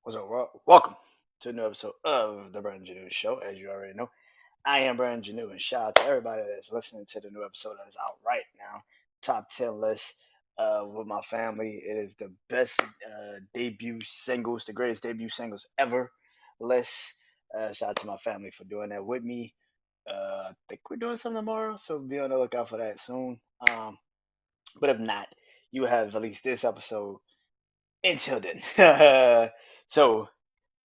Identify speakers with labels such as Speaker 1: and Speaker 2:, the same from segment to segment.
Speaker 1: What's up, world? Welcome to a new episode of the BrandonJaneauShow. As you already know, I am Brandon Janeau, and shout out to everybody that's listening to the new episode that is out right now. Top 10 list with my family. It is the best debut singles, the greatest debut singles ever list. Shout out to my family for doing that with me. I think we're doing something tomorrow, so be on the lookout for that soon. But if not, you have at least this episode until then. So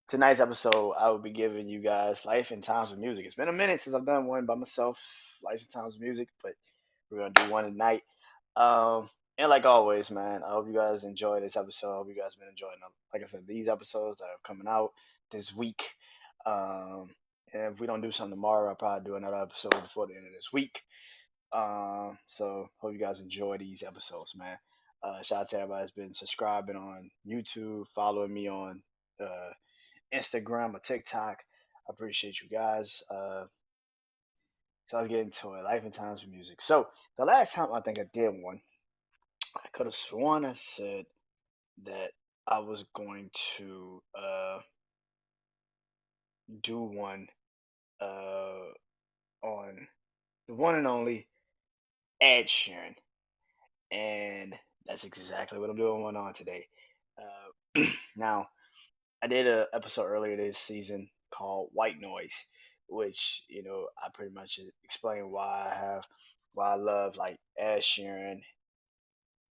Speaker 1: tonight's episode, I will be giving you guys Life and Times of Music. It's been a minute since I've done one by myself, Life and Times of Music, but we're gonna do one tonight. And like always, man, I hope you guys enjoy this episode. I hope you guys been enjoying them. Like I said, these episodes that are coming out this week. Um, and if we don't do something tomorrow, I'll probably do another episode before the end of this week. So hope you guys enjoy these episodes, man. Shout out to everybody that's been subscribing on YouTube, following me on uh, Instagram or TikTok. I appreciate you guys. So let's get into it. Life and Times of Music. So the last time I think I did one, I could have sworn I said that I was going to do one uh, on the one and only Ed Sheeran, and that's exactly what I'm doing one on today. Now, I did a episode earlier this season called White Noise, which I pretty much explained why I love like Ed Sheeran,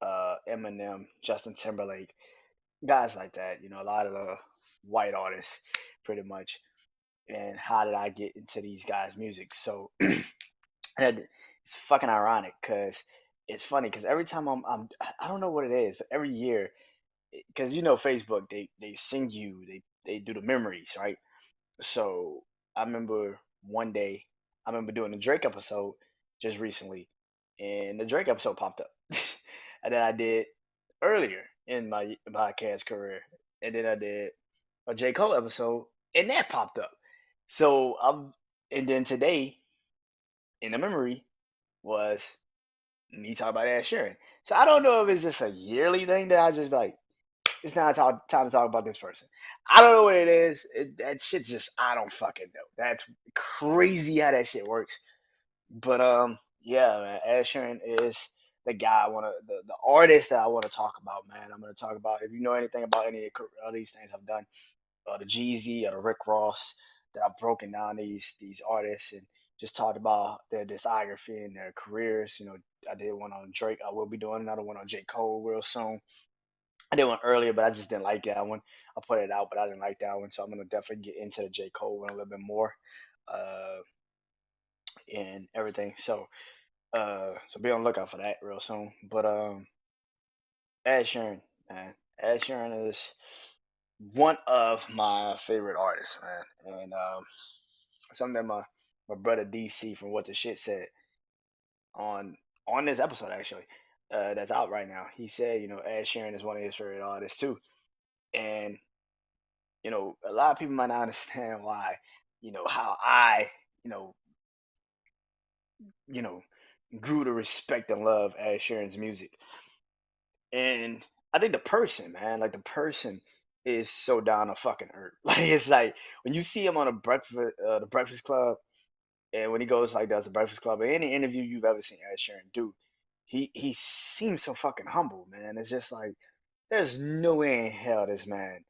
Speaker 1: Eminem, Justin Timberlake, guys like that. A lot of the white artists, pretty much, and how did I get into these guys' music? So and it's fucking ironic because it's funny because every time I don't know what it is, but every year because Facebook they sing you they do the memories, right? So I remember one day, I remember doing the Drake episode just recently, and the Drake episode popped up. And then I did earlier in my podcast career, and then I did a J. Cole episode, and that popped up. So and then today in the memory was me talking about Ed Sheeran. So I don't know if it's just a yearly thing that I just like, it's not time to talk about this person. I don't know what it is. That shit just I don't fucking know. That's crazy how that shit works. But yeah, man, Ed Sheeran is the guy I want to the artist that I want to talk about, man. I'm gonna talk about if you know anything about any of these things I've done, the Jeezy or the Rick Ross, that I've broken down these artists and just talked about their discography and their careers. I did one on Drake. I will be doing another one on J. Cole real soon. I did one earlier, but I just didn't like that one. I put it out, but I didn't like that one, so I'm gonna definitely get into the J. Cole one a little bit more, uh, and everything. So be on the lookout for that real soon. But Ed Sheeran, man, Ed Sheeran is one of my favorite artists, man, and something that my brother DC from What the Shit said on on this episode actually, that's out right now. He said, Ed Sheeran is one of his favorite artists too, and a lot of people might not understand why, how I, you know, you know, grew to respect and love Ed Sheeran's music. And I think the person, man, like the person is so down to fucking earth. Like it's like when you see him on the Breakfast Club, and when he goes like does the Breakfast Club, or any interview you've ever seen Ed Sheeran do, he seems so fucking humble, man. It's just like there's no way in hell this man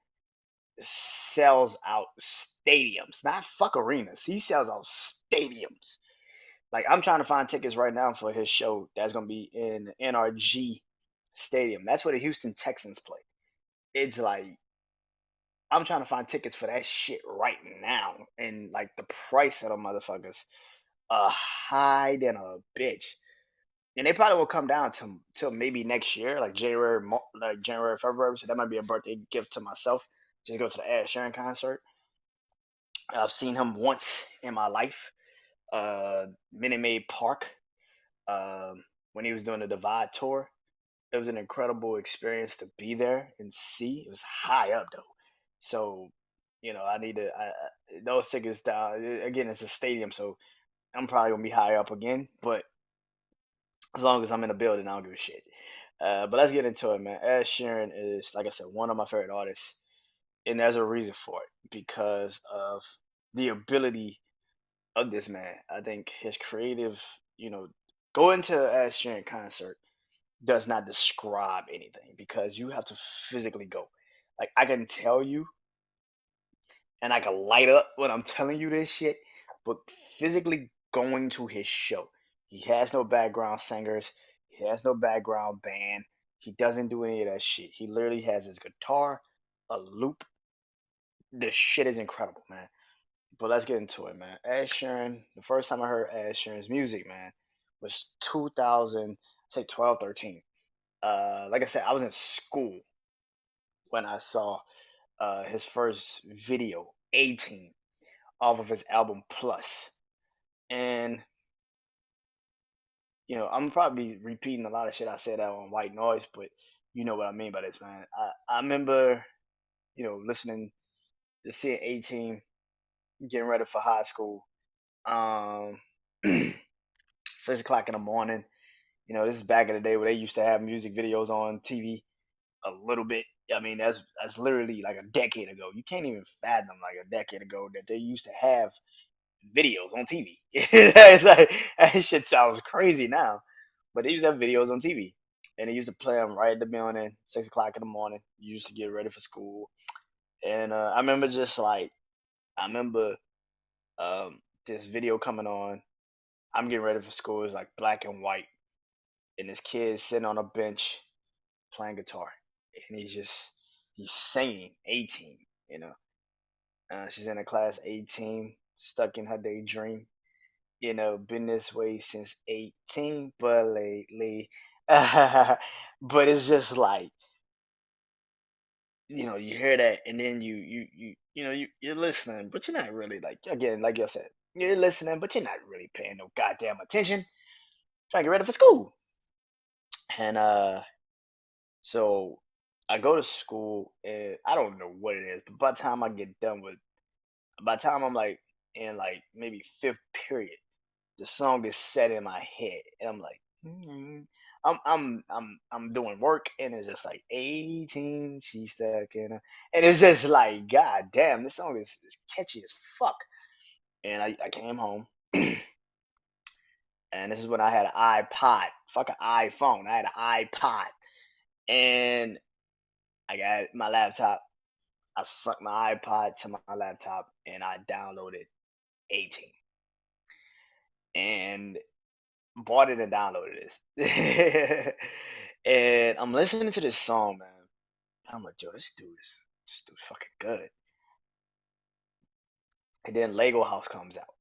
Speaker 1: sells out stadiums, not fuck arenas. He sells out stadiums. Like I'm trying to find tickets right now for his show that's gonna be in the NRG Stadium. That's where the Houston Texans play. It's like I'm trying to find tickets for that shit right now, and like the price of the motherfuckers high than a bitch. And they probably will come down to till maybe next year, like January, February. So that might be a birthday gift to myself. Just go to the Ed Sheeran concert. I've seen him once in my life, Minute Maid Park, when he was doing the Divide tour. It was an incredible experience to be there and see. It was high up though, so I need to. Those tickets down again. It's a stadium, so I'm probably gonna be high up again. But as long as I'm in the building, I don't give a shit. But let's get into it, man. Ed Sheeran is, like I said, one of my favorite artists. and there's a reason for it because of the ability of this man. I think his creative, you know, going to a Sheeran concert does not describe anything because you have to physically go. Like I can tell you and I can light up when I'm telling you this shit, but physically going to his show, he has no background singers, he has no background band, he doesn't do any of that shit. He literally has his guitar, a loop. The shit is incredible, man. But let's get into it, man. Ed Sheeran, the first time I heard Ed Sheeran's music, man, was 2000, say 12, 13. Like I said, I was in school when I saw his first video, 18, off of his album Plus. And, I'm probably repeating a lot of shit I said out on White Noise, but you know what I mean by this, man. I remember, listening to seeing 18, getting ready for high school. Um, 6 o'clock in the morning. This is back in the day where they used to have music videos on TV a little bit. I mean, that's literally like a decade ago. You can't even fathom like a decade ago that they used to have videos on TV. It's like that shit sounds crazy now, but they used to have videos on TV, and they used to play them right at the morning, 6 o'clock in the morning. You used to get ready for school, and I remember just like I remember this video coming on. I'm getting ready for school. It's like black and white, and this kid sitting on a bench playing guitar, and he's singing 18. You know, she's in a class 18, stuck in her daydream. Been this way since 18, but lately, but it's just like you hear that, and then you're listening, but you're not really like again, like you said, you're listening, but you're not really paying no goddamn attention. Trying to get ready for school, and so I go to school, and I don't know what it is, but by the time I get done with, by the time I'm like in like maybe fifth period, the song is set in my head, and I'm like, I'm doing work, and it's just like 18, she's stuck in, and it's just like, god damn, this song is catchy as fuck. And I came home, and this is when I had an iPod, fuck an iPhone, I had an iPod, and I got my laptop. I sunk my iPod to my laptop, and I downloaded 18 and bought it and downloaded this. And I'm listening to this song, man. I'm like, yo, this dude's fucking good. And then Lego House comes out,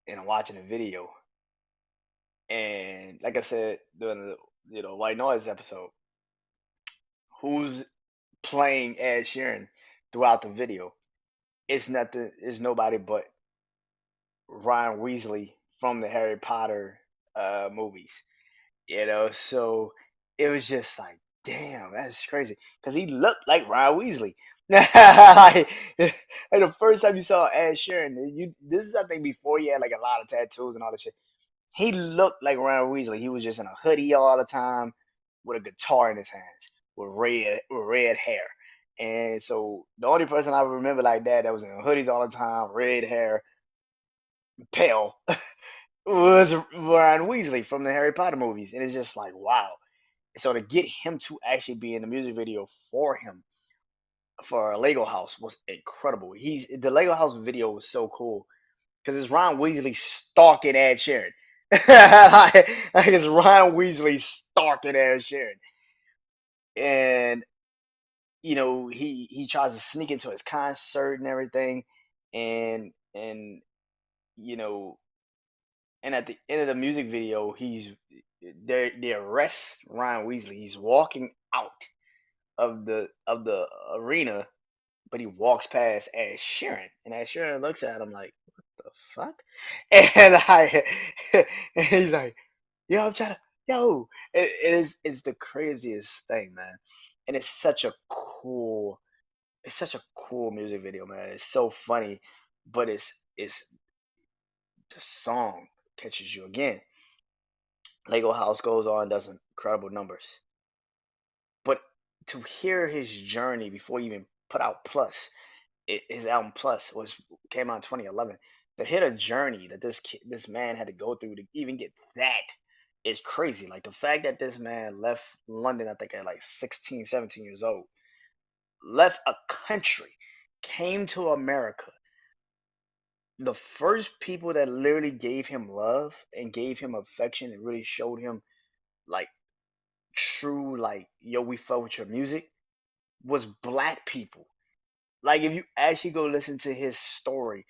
Speaker 1: and I'm watching the video. And like I said during the White Noise episode, who's playing Ed Sheeran throughout the video? It's nothing. It's nobody but Ryan Weasley from the Harry Potter movies. So it was just like, damn, that's crazy because he looked like Ryan Weasley. like the first time you saw Ed Sheeran, this is I think before he had like a lot of tattoos and all that shit. He looked like Ryan Weasley. He was just in a hoodie all the time with a guitar in his hands with red hair. And so the only person I remember like that was in hoodies all the time, red hair, pale, was Ryan Weasley from the Harry Potter movies. And it's just like, wow. So to get him to actually be in the music video for him for Lego House was incredible. The Lego House video was so cool because it's Ron Weasley stalking Ed Sheeran. like it's Ron Weasley stalking Ed Sheeran, and he tries to sneak into his concert and everything, and you know, and at the end of the music video, they arrest Ron Weasley. He's walking out of the arena, but he walks past Ed Sheeran, and Ed Sheeran looks at him like, "What the fuck?" And and he's like, "Yo, I'm trying to, yo." It's the craziest thing, man, and it's such a cool music video, man. It's so funny, but it's the song catches you again. Lego House goes on, does incredible numbers, but to hear his journey before he even put out Plus. His album Plus was came out in 2011. The hit a journey that this man had to go through to even get that is crazy. Like the fact that this man left London, I think at like 16, 17 years old, left a country, came to America. The first people that literally gave him love and gave him affection and really showed him like true, like, yo, we fuck with your music was black people. Like if you actually go listen to his story,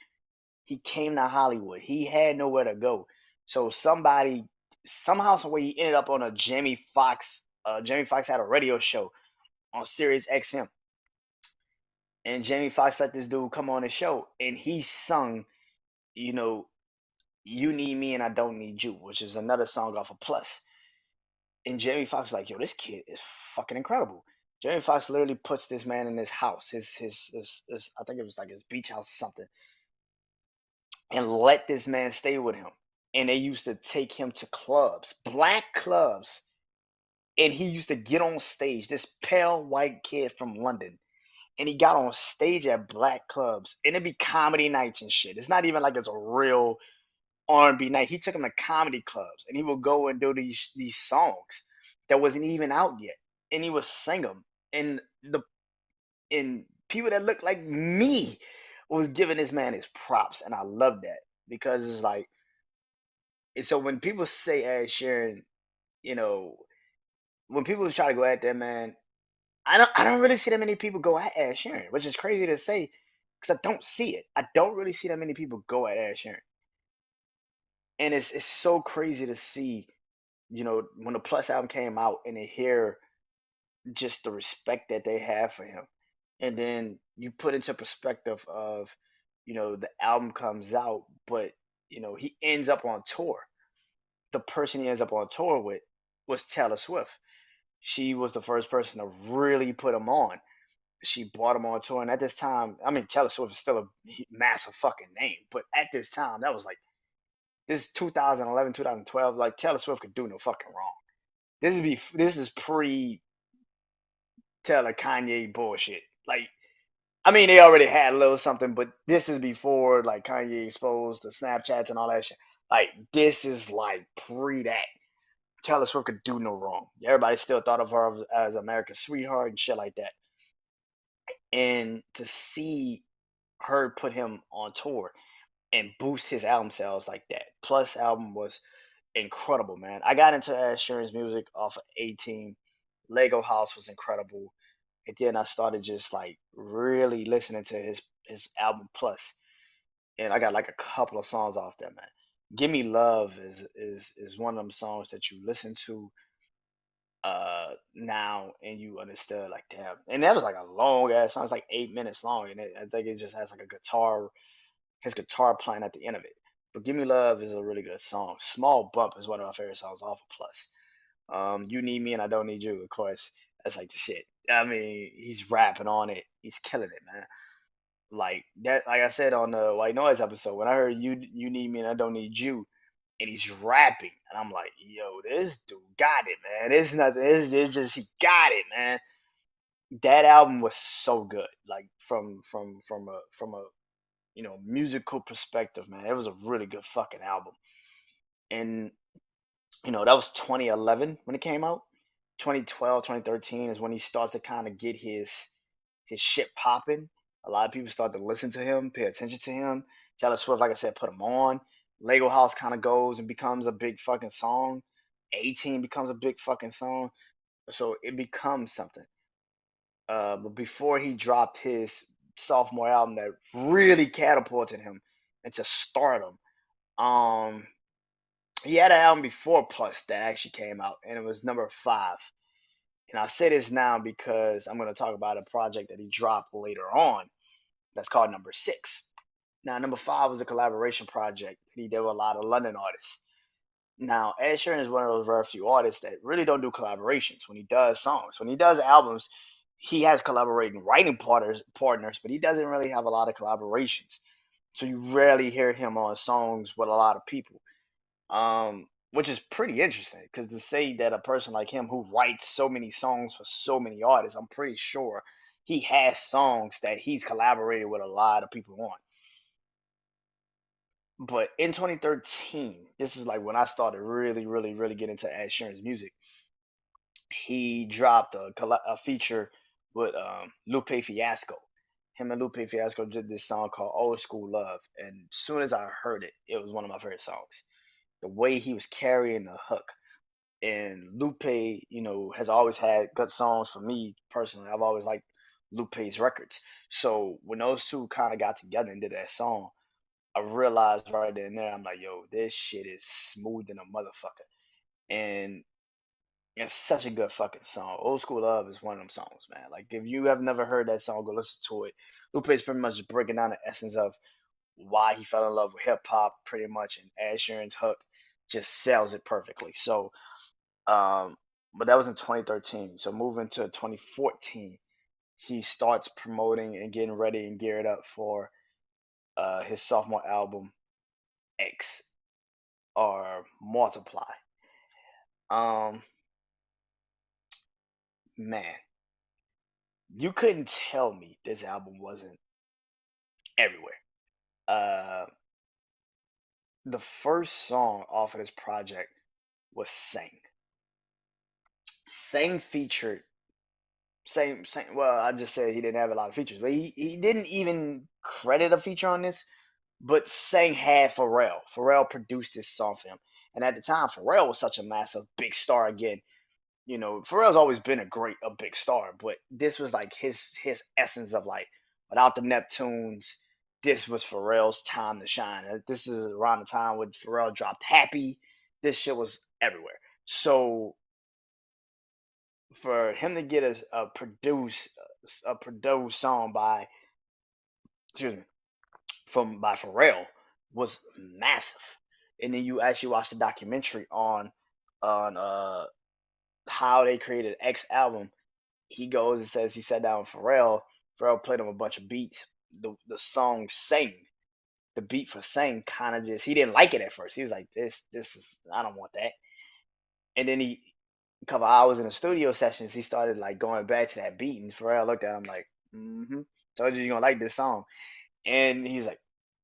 Speaker 1: he came to Hollywood. He had nowhere to go. So somebody somehow, some way, he ended up on a Jamie Foxx. Jamie Foxx had a radio show on Sirius XM, and Jamie Foxx let this dude come on the show, and he sung, you know, "You Need Me and I Don't Need You," which is another song off of Plus. And Jamie Foxx was like, "Yo, this kid is fucking incredible." Jamie Foxx literally puts this man in his house, his I think it was like his beach house or something, and let this man stay with him. And they used to take him to clubs, black clubs, and he used to get on stage. This pale white kid from London, and he got on stage at black clubs, and it'd be comedy nights and shit. It's not even like it's a real R&B night. He took him to comedy clubs, and he would go and do these songs that wasn't even out yet, and he would sing them, and people that looked like me was giving this man his props, and I love that because it's like, and so when people say Ed Sheeran, you know, when people try to go at that man, I don't really see that many people go at Ed Sheeran, which is crazy to say because I don't see it. I don't really see that many people go at Ed Sheeran, and it's so crazy to see, when the Plus album came out and to hear just the respect that they have for him, and then you put into perspective of, the album comes out, but he ends up on tour. The person he ends up on tour with was Taylor Swift. She was the first person to really put him on. She brought him on tour, and at this time, I mean, Taylor Swift is still a massive fucking name, but at this time, that was like this 2011, 2012. Like Taylor Swift could do no fucking wrong. This is pre Taylor Kanye bullshit. Like, I mean, they already had a little something, but this is before like Kanye exposed the Snapchats and all that shit. Like, this is like pre that. Taylor Swift could do no wrong. Everybody still thought of her as America's sweetheart and shit like that. And to see her put him on tour and boost his album sales like that. Plus album was incredible, man. I got into Ed Sheeran's music off of 18. Lego House was incredible. And then I started just like really listening to his album Plus. And I got like a couple of songs off there, man. Give Me Love is one of them songs that you listen to now and you understood like, damn. And that was like a long ass song. It's like 8 minutes long, and I think it just has like a guitar, his guitar playing at the end of it. But Give Me Love is a really good song. Small Bump is one of my favorite songs off of Plus. You Need Me and I Don't Need You, of course. That's like the shit. I mean, he's rapping on it. He's killing it, man. Like that, like I said on the White Noise episode, when I heard You Need Me and I Don't Need You, and he's rapping, and I'm like, yo, this dude got it, man. It's nothing. It's just he got it, man. That album was so good. Like from a musical perspective, man. It was a really good fucking album. And that was 2011 when it came out. 2012, 2013 is when he starts to kind of get his shit popping. A lot of people start to listen to him, pay attention to him. Taylor Swift, like I said, put him on. Lego House kind of goes and becomes a big fucking song. 18 becomes a big fucking song. So it becomes something. But before he dropped his sophomore album that really catapulted him into stardom, um, he had an album before Plus that actually came out, and it was number 5. And I say this now because I'm going to talk about a project that he dropped later on that's called Number 6. Now, Number 5 was a collaboration project that he did with a lot of London artists. Now, Ed Sheeran is one of those very few artists that really don't do collaborations when he does songs. When he does albums, he has collaborating writing partners, but he doesn't really have a lot of collaborations. So you rarely hear him on songs with a lot of people, which is pretty interesting because to say that a person like him who writes so many songs for so many artists, I'm pretty sure he has songs that he's collaborated with a lot of people on. But in 2013, this is like when I started really, really, really getting into Ed Sheeran's music. He dropped a feature with Lupe Fiasco. Him and Lupe Fiasco did this song called "Old School Love," and as soon as I heard it, it was one of my favorite songs. The way he was carrying the hook, and Lupe, has always had good songs for me personally. I've always liked Lupe's records. So when those two kind of got together and did that song, I realized right then and there, I'm like, yo, this shit is smooth than a motherfucker. And it's such a good fucking song. Old School Love is one of them songs, man. Like, if you have never heard that song, go listen to it. Lupe is pretty much just breaking down the essence of why he fell in love with hip hop, pretty much, and Ed Sheeran's hook just sells it perfectly. So, um, but that was in 2013. So moving to 2014, he starts promoting and getting ready and geared up for his sophomore album, X or Multiply. Um, man, you couldn't tell me this album wasn't everywhere. Uh, the first song off of this project was Sing. Sing featured same. Well, I just said he didn't have a lot of features, but he didn't even credit a feature on this. But Sang had Pharrell. Pharrell produced this song for him, and at the time, Pharrell was such a massive big star again. Pharrell's always been a big star, but this was like his essence of like without the Neptunes, this was Pharrell's time to shine. This is around the time when Pharrell dropped Happy. This shit was everywhere. So for him to get a produced song by excuse me from by Pharrell was massive. And then you actually watch the documentary on how they created X album. He goes and says he sat down with Pharrell. Pharrell played him a bunch of beats. The song Sing, the beat for Sing kind of just he didn't like it at first. He was like, this is I don't want that. And then a couple hours in the studio sessions, he started like going back to that beat, and Pharrell looked at him like, mm-hmm, told you you're gonna like this song. And he's like,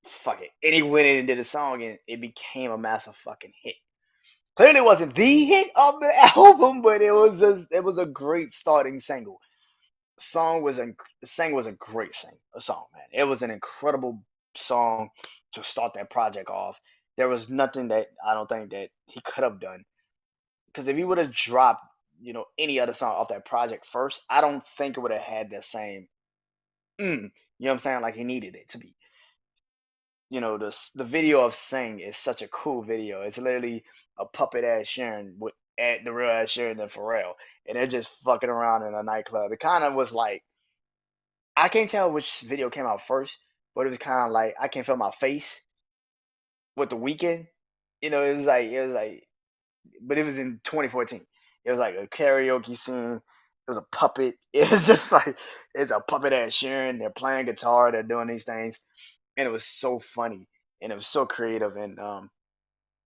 Speaker 1: fuck it. And he went in and did a song, and it became a massive fucking hit. Clearly, it wasn't the hit of the album, but it was a great starting single. Song was a Sang was a great song, man. It was an incredible song to start that project off. There was nothing that I don't think that he could have done because if he would have dropped, any other song off that project first, I don't think it would have had that same, you know what I'm saying, like he needed it to be. The video of Sing is such a cool video. It's literally a puppet ass Sharon with at the real ass Sharon and Pharrell, and they're just fucking around in a nightclub. It kind of was like I can't tell which video came out first, but it was kind of like I can feel my face with the weekend. It was like, but it was in 2014. It was like a karaoke scene. It was a puppet. It was just like it's a puppet ass Sharon. They're playing guitar. They're doing these things, and it was so funny and it was so creative and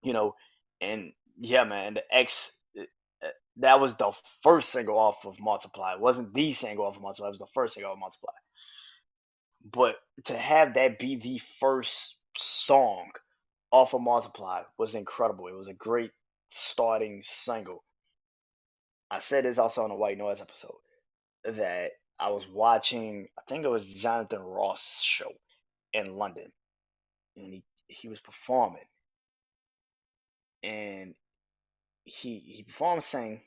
Speaker 1: you know, and yeah, man, the X. That was the first single off of Multiply. It wasn't the single off of Multiply. It was the first single off Multiply. But to have that be the first song off of Multiply was incredible. It was a great starting single. I said this also on the White Noise episode that I was watching. I think it was Jonathan Ross show in London, and he was performing, and he performed Sing.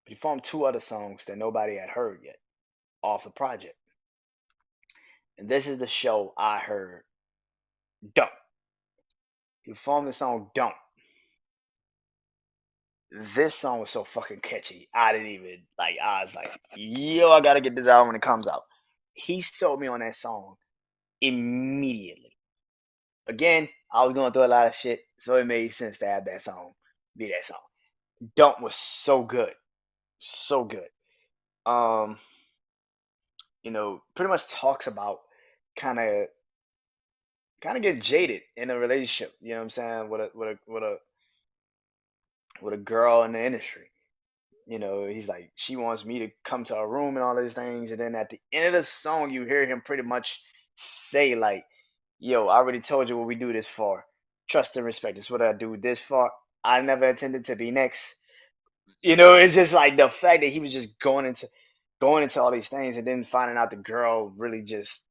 Speaker 1: He performed two other songs that nobody had heard yet off the project. And this is the show I heard. Don't. He performed the song Don't. This song was so fucking catchy. I didn't even like I was like, yo, I gotta get this out when it comes out. He sold me on that song immediately. Again, I was going through a lot of shit, so it made sense to have that song be that song. Don't was so good. So good. Um, pretty much talks about kind of get jaded in a relationship. You know what I'm saying? With a girl in the industry, He's like, she wants me to come to her room and all these things. And then at the end of the song, you hear him pretty much say, like, yo, I already told you what we do this for. Trust and respect. It's what I do this for. I never intended to be next. It's just like the fact that he was just going into all these things and then finding out the girl really just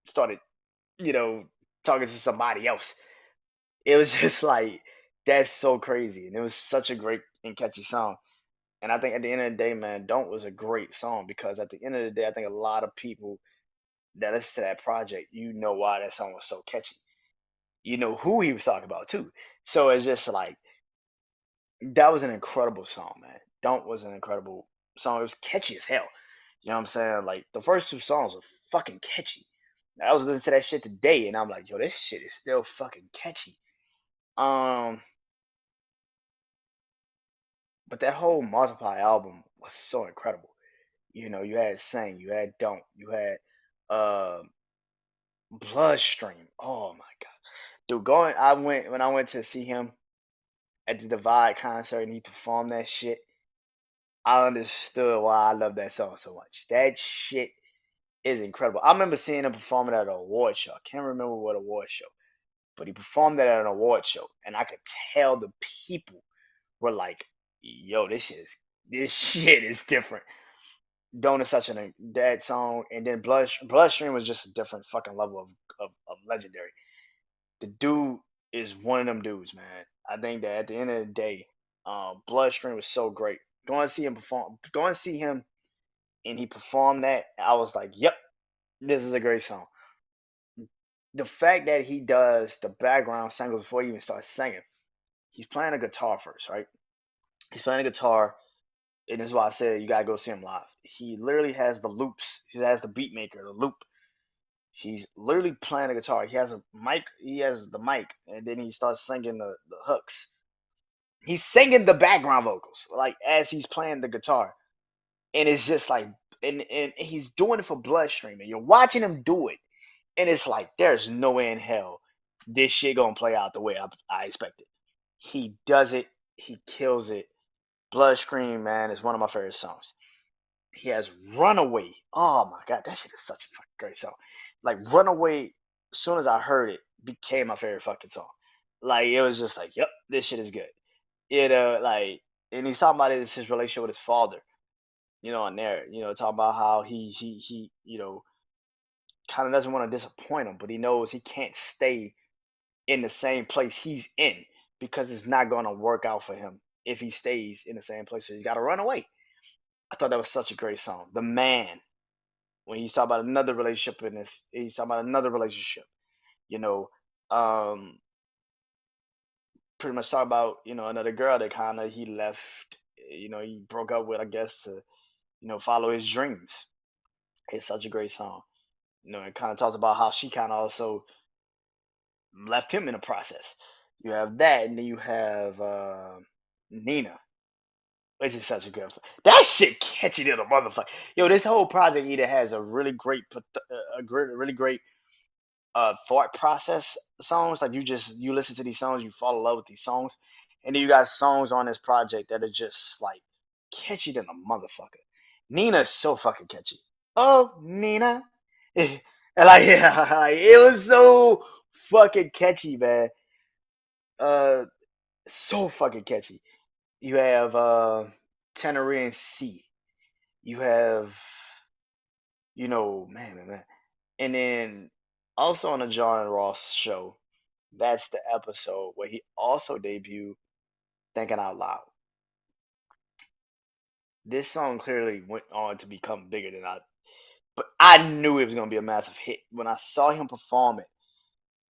Speaker 1: started, you know, talking to somebody else. It was just like that's so crazy. And it was such a great and catchy song. And I think at the end of the day, man, Don't was a great song because at the end of the day, I think a lot of people that listen to that project, why that song was so catchy. You know who he was talking about too. So it's just like that was an incredible song, man. Don't was an incredible song. It was catchy as hell. You know what I'm saying? Like the first two songs were fucking catchy. I was listening to that shit today and I'm like, yo, this shit is still fucking catchy. Um, but that whole Multiply album was so incredible. You had Sing, you had Don't, you had uh Bloodstream. Oh my god. Dude, when I went to see him at the Divide concert and he performed that shit, I understood why I love that song so much. That shit is incredible. I remember seeing him perform it at an award show. I can't remember what award show, but he performed that at an award show, and I could tell the people were like, "Yo, this shit is different." Don't is such an that song, and then Bloodstream was just a different fucking level of legendary. The dude is one of them dudes, man. I think that at the end of the day, Bloodstream was so great. Go and see him, and he performed that. I was like, "Yep, this is a great song." The fact that he does the background singles before he even starts singing, he's playing a guitar first, right? He's playing a guitar, and this is why I said you gotta go see him live. He literally has the loops. He has the beat maker, the loop. He's literally playing a guitar. He has a mic. He has the mic, and then he starts singing the hooks. He's singing the background vocals, like as he's playing the guitar, and it's just like, and he's doing it for Bloodstream, and you're watching him do it, and it's like there's no way in hell this shit gonna play out the way I expected. He does it. He kills it. Bloodstream, man, is one of my favorite songs. He has Runaway. Oh my god, that shit is such a fucking great song. Like Runaway, as soon as I heard it, became my favorite fucking song. Like it was just like, yep, this shit is good. Like, and he's talking about his relationship with his father. On there, talking about how he kind of doesn't want to disappoint him, but he knows he can't stay in the same place he's in because it's not going to work out for him if he stays in the same place. So he's got to run away. I thought that was such a great song. The Man, when he's talking about another relationship in this, he's talking about another relationship. You know, um, pretty much talk about another girl that kind of he left. He broke up with, I guess, to follow his dreams. It's such a great song. It kind of talks about how she kind of also left him in the process. You have that, and then you have Nina, which is such a good. That shit catchy to the motherfucker. Yo, this whole project either has a really great, really great thought process songs. Like you listen to these songs, you fall in love with these songs, and then you got songs on this project that are just like catchy than a motherfucker. Nina is so fucking catchy. Oh, Nina, and like yeah, it was so fucking catchy, man. Uh, so fucking catchy. You have Tenere and C. You have man. And then also on the John Ross show, that's the episode where he also debuted Thinking Out Loud. This song clearly went on to become bigger than but I knew it was gonna be a massive hit when I saw him perform it.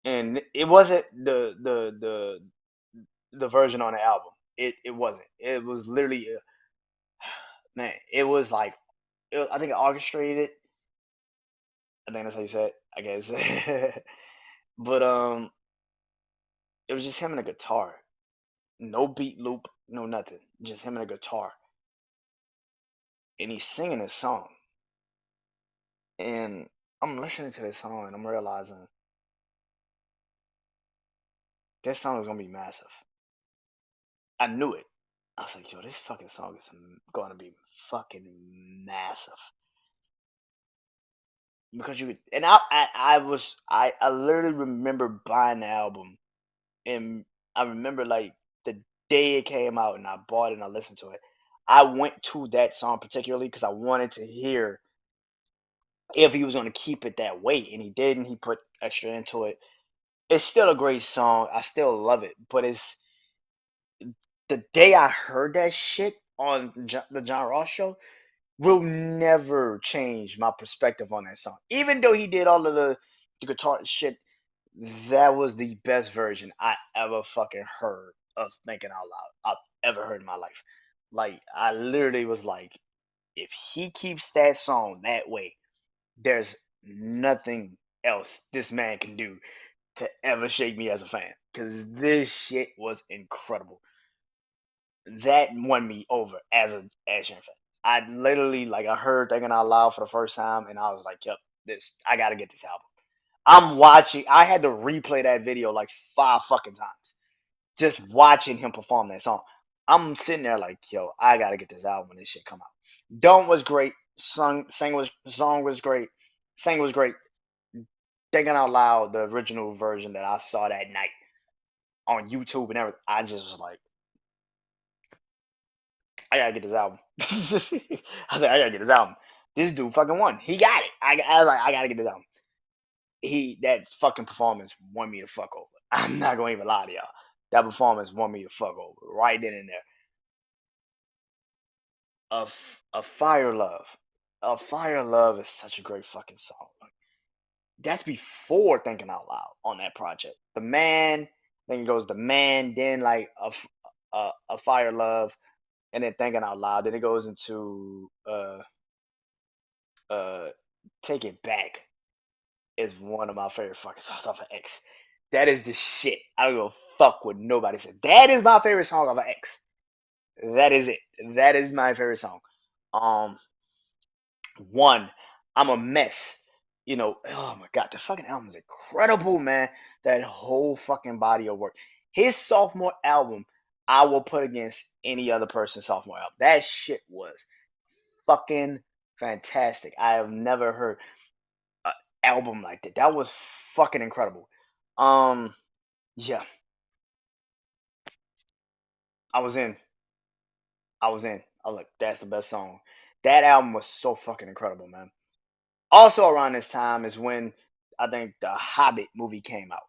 Speaker 1: And it wasn't the version on the album. It wasn't. It was literally man. It was like I think it orchestrated. I think that's how you say it. I guess. But it was just him and a guitar. No beat loop, no nothing. Just him and a guitar. And he's singing his song. And I'm listening to this song and I'm realizing this song is gonna be massive. I knew it. I was like, yo, this fucking song is going to be fucking massive because you and I literally remember buying the album and I remember like the day it came out and I bought it and I listened to it. I went to that song particularly because I wanted to hear if he was going to keep it that way, and he did, and he put extra into it. It's still a great song. I still love it, but it's the day I heard that shit on the John Ross show will never change my perspective on that song. Even though he did all of the guitar shit, that was the best version I ever fucking heard of Thinking Out Loud I've ever heard in my life. Like I literally was like, if he keeps that song that way, there's nothing else this man can do to ever shake me as a fan. Cause this shit was incredible. That won me over as a as Sheeran fan. I literally like I heard Thinking Out Loud for the first time and I was like, yep, this I gotta get this album. I'm watching I had to replay that video like 5 fucking times. Just watching him perform that song. I'm sitting there like, yo, I gotta get this album when this shit come out. Don't was great. Song was great. Sang was great. Thinking Out Loud, the original version that I saw that night on YouTube and everything, I just was like, I gotta get this album. I said, I gotta get this album. This dude fucking won. He got it. I was like, I gotta get this album. That fucking performance won me to fuck over. I'm not gonna even lie to y'all. That performance won me to fuck over right then and there. A Fire Love. A Fire Love is such a great fucking song. Like, that's before Thinking Out Loud on that project. The Man, then it goes The Man, then like a Fire Love, and then Thinking Out Loud. Then it goes into uh Take It Back is one of my favorite fucking songs off of X. That is the shit. I don't give a fuck what nobody said. That is my favorite song off of X. That is it. That is my favorite song. Um, One, I'm a mess. Oh my god, the fucking album is incredible, man. That whole fucking body of work. His sophomore album, I will put against any other person's sophomore album. That shit was fucking fantastic. I have never heard an album like that. That was fucking incredible. Um, yeah, I was in. I was in. I was like, that's the best song. That album was so fucking incredible, man. Also around this time is when I think the Hobbit movie came out,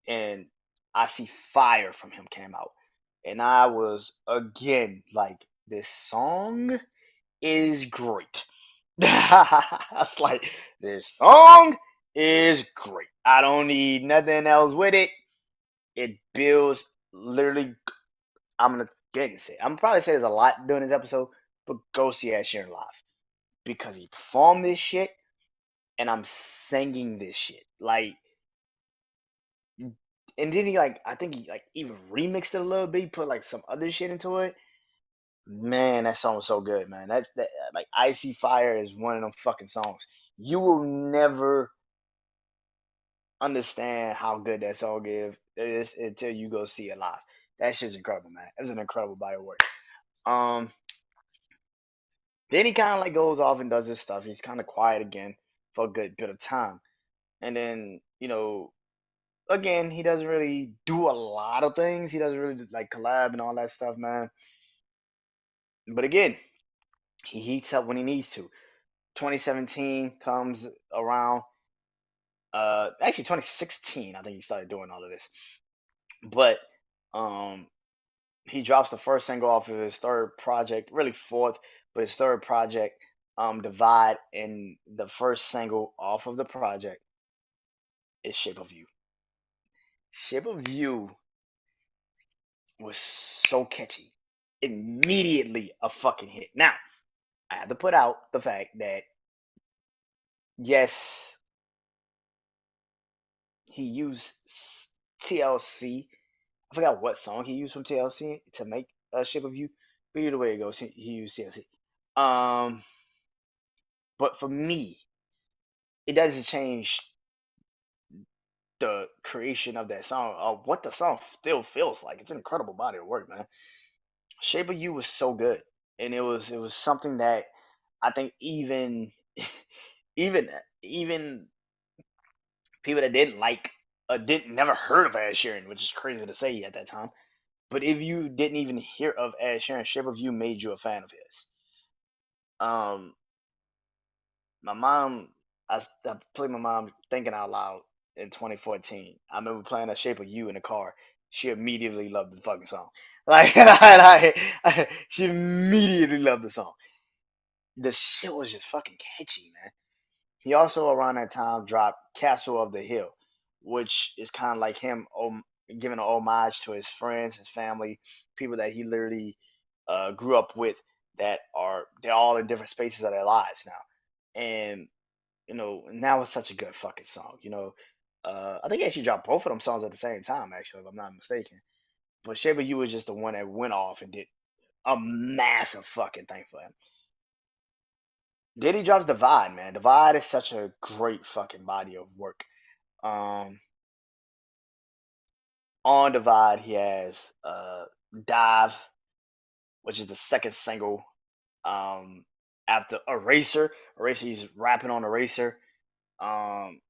Speaker 1: and I See Fire from him came out, and I was again like, this song is great. I was like, this song is great. I don't need nothing else with it. It builds literally. I'm gonna again say I'm probably say there's a lot during this episode, but go see Ed Sheeran live because he performed this shit and I'm singing this shit. Like, and then he like, I think he like even remixed it a little bit, put like some other shit into it. Man, that song was so good, man. That like Icy Fire is one of them fucking songs. You will never understand how good that song is until you go see it live. That shit's incredible, man. It was an incredible body of work. Um, then he kind of like goes off and does his stuff. He's kind of quiet again for a good bit of time, and then again, he doesn't really do a lot of things. He doesn't really like collab and all that stuff, man. But again, he heats up when he needs to. 2017 comes around. Actually, 2016, I think he started doing all of this. But um, he drops the first single off of his third project, really fourth, but his third project, Divide, and the first single off of the project is Shape of You. Shape of You was so catchy. Immediately a fucking hit. Now, I have to put out the fact that yes, he used TLC. I forgot what song he used from TLC to make a Shape of You, but either way it goes, he used TLC. Um, but for me, it doesn't change the creation of that song or what the song still feels like. It's an incredible body of work, man. Shape of You was so good, and it was something that I think even even people that didn't like didn't never heard of Ed Sheeran, which is crazy to say at that time. But if you didn't even hear of Ed Sheeran, Shape of You made you a fan of his. Um, my mom, I played my mom thinking out loud in 2014. I remember playing a Shape of You in the car. She immediately loved the fucking song. Like, she immediately loved the song. The shit was just fucking catchy, man. He also around that time dropped Castle of the Hill, which is kind of like him giving an homage to his friends, his family, people that he literally grew up with they're all in different spaces of their lives now. And and that was such a good fucking song. I think he actually dropped both of them songs at the same time, actually, if I'm not mistaken. But Shape of You was just the one that went off and did a massive fucking thing for him. Then he drops Divide, man. Divide is such a great fucking body of work. Um, on Divide, he has Dive, which is the second single. Um, after Eraser, Eraser, he's rapping on Eraser. Um,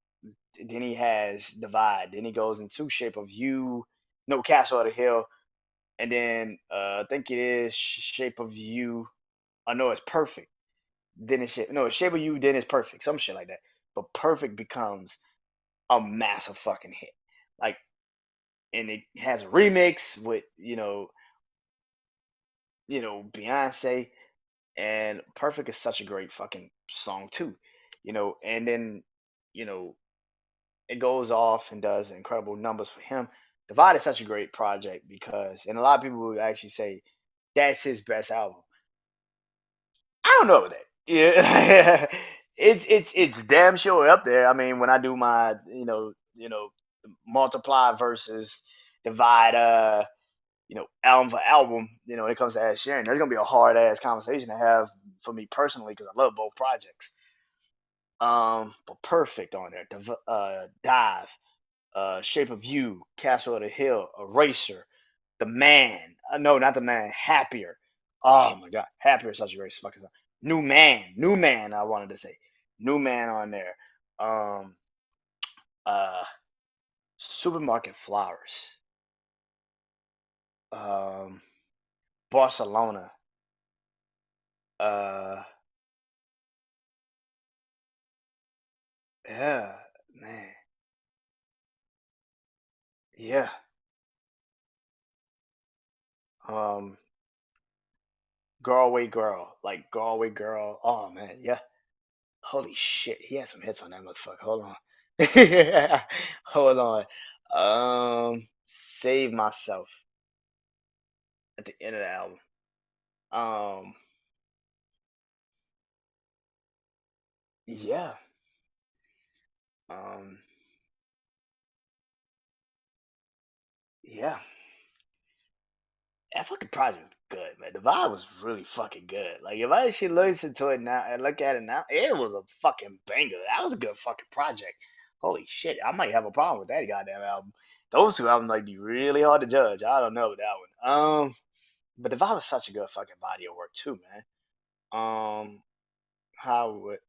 Speaker 1: then he has Divide. Then he goes into Shape of You, no Castle of the Hill, and then I think it is Shape of You. I know it's Perfect. Then it's no, it's Shape of You. Then it's Perfect. Some shit like that. But Perfect becomes a massive fucking hit. Like, and it has a remix with Beyonce, and Perfect is such a great fucking song too. And then you know it goes off and does incredible numbers for him. Divide is such a great project because, and a lot of people would actually say that's his best album. I don't know that. Yeah, it's damn sure up there. I mean, when I do my multiply versus divide, album for album, when it comes to Ed Sheeran, there's gonna be a hard ass conversation to have for me personally because I love both projects. But Perfect on there, Dive, Shape of You, Castle of the Hill, Eraser, The Man. No, not The Man. Happier. Oh my God, Happier is such a great fucking song. New Man. I wanted to say, New Man on there. Um, uh, Supermarket Flowers. Um, Barcelona. Uh, yeah, man. Yeah. Um, Galway Girl, like Galway Girl. Oh man, yeah. Holy shit, he had some hits on that motherfucker. Hold on. Hold on. Save Myself at the end of the album. Um, yeah. Um, yeah. That fucking project was good, man. The vibe was really fucking good. Like if I actually listen to it now and look at it now, it was a fucking banger. That was a good fucking project. Holy shit, I might have a problem with that goddamn album. Those two albums might be really hard to judge. I don't know with that one. But the vibe was such a good fucking body of work too, man. Um, how would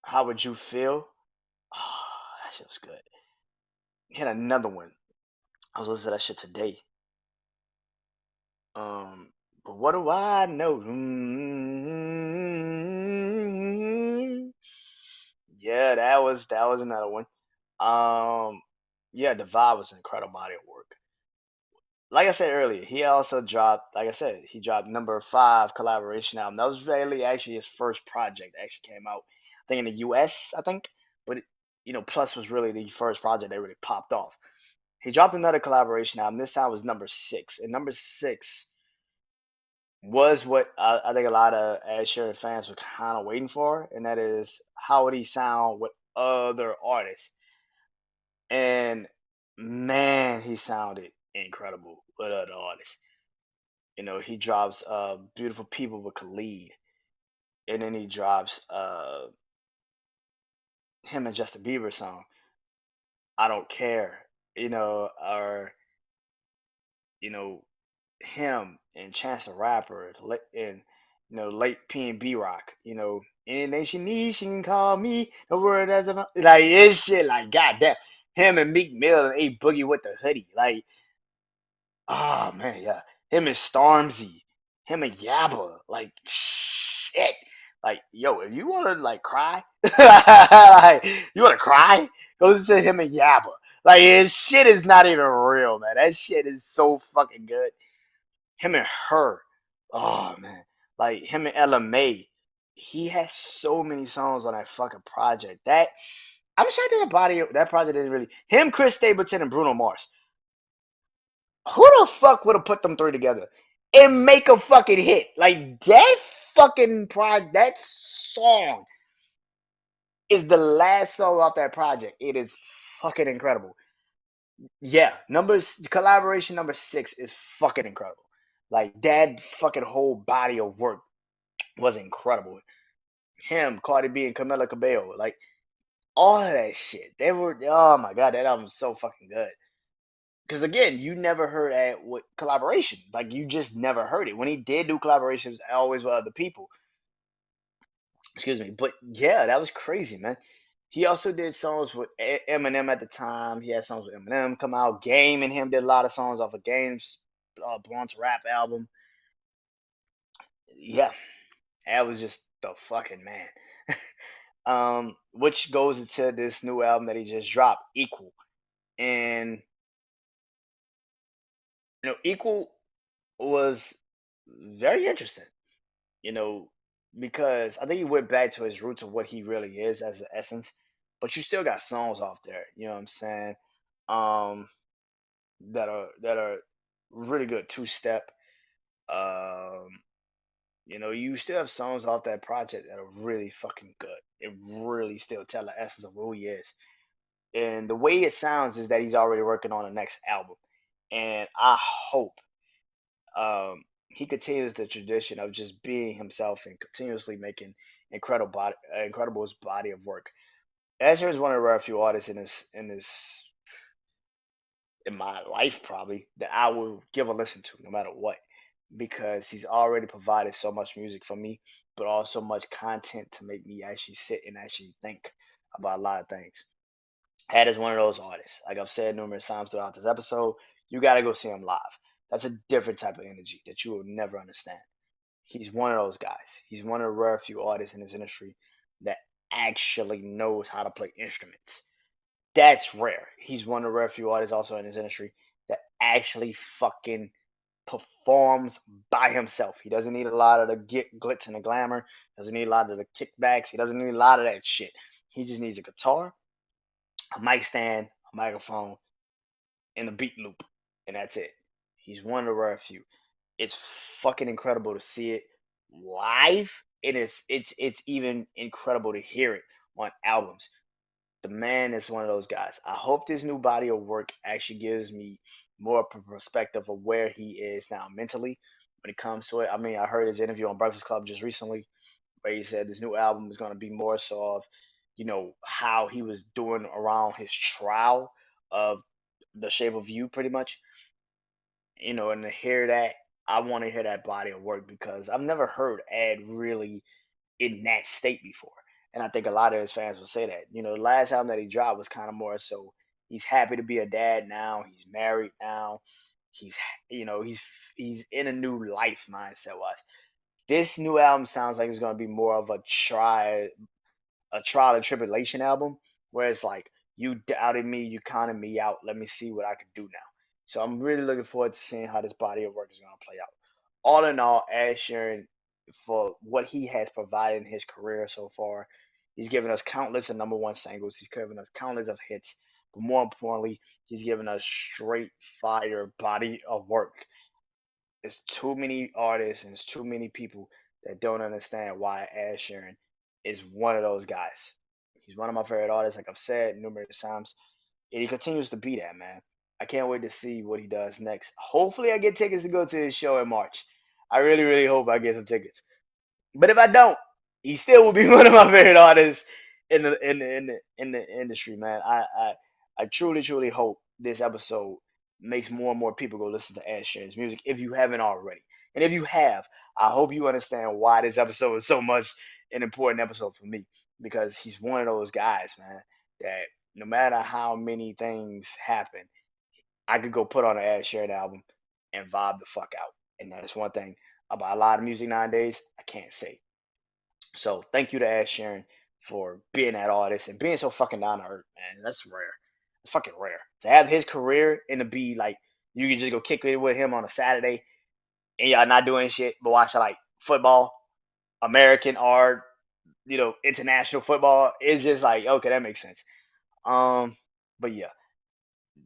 Speaker 1: how would you feel? Oh, that shit was good. Hit another one. I was listening to that shit today. Um, but what do I know? Yeah, that was another one. Um, yeah, the vibe was an incredible body of work. Like I said earlier, he also dropped, like I said, he dropped number five collaboration album. That was really actually his first project that actually came out. I think in the U.S. I think, but Plus was really the first project that really popped off. He dropped another collaboration album. This time was number six, and number six was what I think a lot of Ed Sheeran fans were kind of waiting for, and that is how would he sound with other artists? And man, he sounded incredible with other artists. He drops "Beautiful People" with Khalid, and then he drops him and Justin Bieber song "I Don't Care," or you know him. and Chance the Rapper, and late P&B Rock. Anything she needs, she can call me. The word as a like it's shit. Like goddamn, him and Meek Mill and A Boogie with the hoodie. Like, oh man, yeah, him and Stormzy, him and Yabba. Like shit. Like yo, if you wanna like cry, like you wanna cry, go listen to him and Yabba. Like his shit is not even real, man. That shit is so fucking good. Him and her. Oh man, like him and Ella May. He has so many songs on that fucking project. I'm sure that that project didn't really him, Chris Stapleton, and Bruno Mars. Who the fuck would have put them three together and make a fucking hit like that? Fucking project. That song is the last song off that project. It is fucking incredible. Yeah, numbers collaboration number 6 is fucking incredible. Like that fucking whole body of work was incredible. Him, Cardi B, and Camila Cabello, like all of that shit. They were, oh my god, that album was so fucking good. Because again, you never heard that with collaboration. Like you just never heard it. When he did do collaborations, always with other people. Excuse me, but yeah, that was crazy, man. He also did songs with Eminem at the time. He had songs with Eminem come out. Game and him did a lot of songs off of Game's Blunt's rap album. Yeah, that was just the fucking man. Which goes into this new album that he just dropped, Equal. And Equal was very interesting, you know, because I think he went back to his roots of what he really is as an essence. But you still got songs off there, you know what I'm saying? Um, that are really good two step. Um, you still have songs off that project that are really fucking good. It really still tell the essence of who he is. And the way it sounds is that he's already working on the next album. And I hope he continues the tradition of just being himself and continuously making incredible body of work. Asher is one of the rare few artists in my life probably that I will give a listen to no matter what, because he's already provided so much music for me, but also much content to make me actually sit and actually think about a lot of things. Had is one of those artists. Like I've said numerous times throughout this episode, you got to go see him live. That's a different type of energy that you will never understand. He's one of those guys. He's one of the rare few artists in this industry that actually knows how to play instruments. That's rare. He's one of the rare few artists also in this industry that actually fucking performs by himself. He doesn't need a lot of the glitz and the glamour. Doesn't need a lot of the kickbacks. He doesn't need a lot of that shit. He just needs a guitar, a mic stand, a microphone, and a beat loop, and that's it. He's one of the rare few. It's fucking incredible to see it live, and it's even incredible to hear it on albums. The man is one of those guys. I hope this new body of work actually gives me more of a perspective of where he is now mentally when it comes to it. I mean, I heard his interview on Breakfast Club just recently where he said this new album is going to be more so of, how he was doing around his trial of The Shape of You, pretty much. And to hear that, I want to hear that body of work because I've never heard Ed really in that state before. And I think a lot of his fans will say that. The last album that he dropped was kind of more so he's happy to be a dad now. He's married now. He's he's in a new life mindset wise. This new album sounds like it's gonna be more of a trial and tribulation album, where it's like you doubted me, you counted me out. Let me see what I can do now. So I'm really looking forward to seeing how this body of work is gonna play out. All in all, Ed Sheeran, for what he has provided in his career so far, he's given us countless of number one singles. He's given us countless of hits, but more importantly, he's given us straight fire body of work. There's too many artists and there's too many people that don't understand why Ed Sheeran is one of those guys. He's one of my favorite artists, like I've said numerous times, and he continues to be that, man. I can't wait to see what he does next. Hopefully, I get tickets to go to his show in March. I really, really hope I get some tickets. But if I don't, he still will be one of my favorite artists in the industry, man. I truly, truly hope this episode makes more and more people go listen to Ed Sheeran's music if you haven't already. And if you have, I hope you understand why this episode is so much an important episode for me, because he's one of those guys, man, that no matter how many things happen, I could go put on an Ed Sheeran album and vibe the fuck out. And that's one thing about a lot of music nowadays I can't say. So thank you to Ed Sheeran for being that artist and being so fucking down to earth, man. That's rare. It's fucking rare to have his career and to be like you can just go kick it with him on a Saturday and y'all not doing shit but watching like football, American art, international football. It's just like okay, that makes sense. Um, but yeah,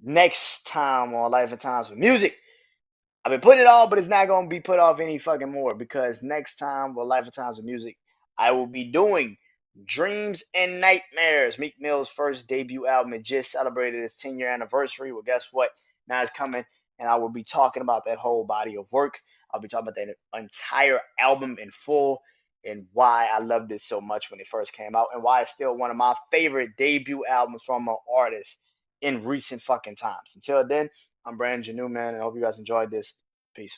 Speaker 1: next time on Life and Times with Music. I've been putting it off, but it's not gonna be put off any fucking more because next time with Life of Times of Music, I will be doing Dreams and Nightmares, Meek Mill's first debut album. It just celebrated its 10-year anniversary. Well, guess what? Now it's coming, and I will be talking about that whole body of work. I'll be talking about that entire album in full and why I loved it so much when it first came out and why it's still one of my favorite debut albums from an artist in recent fucking times. Until then, I'm Brandon Janeau, man, and I hope you guys enjoyed this. Peace.